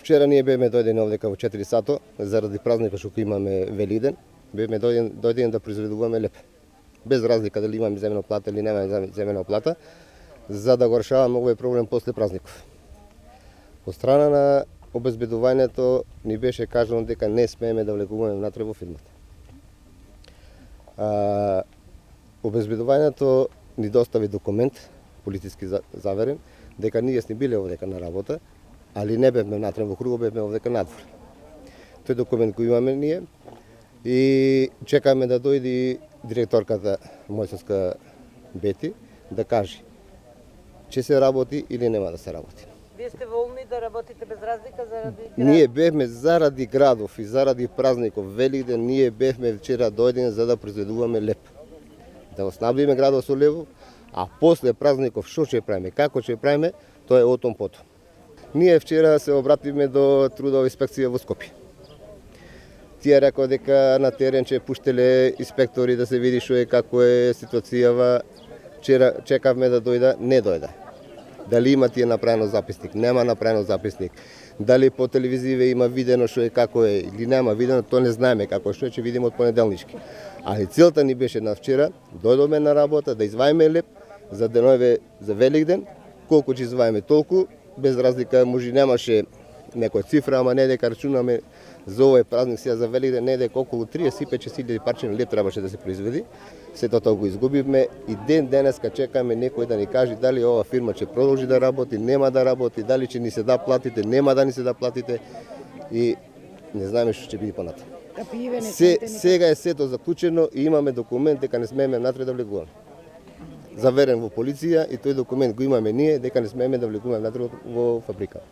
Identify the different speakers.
Speaker 1: Вчера ние бевме дојдени овдека во 4 сато, заради празникот што имаме Великден, бевме дојдени да произведуваме леп. Без разлика дали имаме земена плата или немаме земена плата, за да го решаваме овој проблем после празников. Од страна на обезбедувањето ни беше кажано дека не смееме да влегуваме внатре во фирмата. Обезбедувањето ни достави документ, полициски заверен, дека ние сме биле овдека на работа, али не бевме внатре во кругот, бевме овдека надвор. Тој документ го имаме ние и чекаме да дојде директорката Мојсовска Бети да каже ќе се работи или нема да се работи.
Speaker 2: Вие сте волни да работите без разлика заради град?
Speaker 1: Ние бевме заради градов и заради празников Великден, ние бевме вчера дојдени за да произведуваме леп. Да оснабдиме градот со лепов, а после празников што ќе правиме, како ќе правиме, тоа е отом потом. Ние вчера се обратиме до трудова инспекција во Скопје. Тие рекоа дека на терен ќе пуштеле инспектори да се види што е, како е ситуацијава. Вчера чекавме да дојда, не дојда. Дали има тие направено записник, нема направено записник. Дали по телевизија има видено што е, како е или нема видено, тоа не знаеме како што ќе видиме од понеделнички. Али целта ни беше на вчера, дојдоме на работа да изваиме леп за денове за Великден, колку ќе изваиме толку, без разлика може немаше некоја цифра, ама не дека рачунаме за овој празник сега за Великден, не дека околу 35.000 парчиња леп требаше да се произведи. Сето тоа го изгубивме и ден денеска чекаме некој да ни каже дали ова фирма ќе продолжи да работи, нема да работи, дали ќе ни се да платите, нема да ни се да платите и не знаеме што ќе биде понатаму. Сега е сето заклучено и имаме документ дека не смееме внатре да влегуваме. Заверен во полиција и тој документ го имаме ние дека не смееме да влегуваме внатре во фабрика.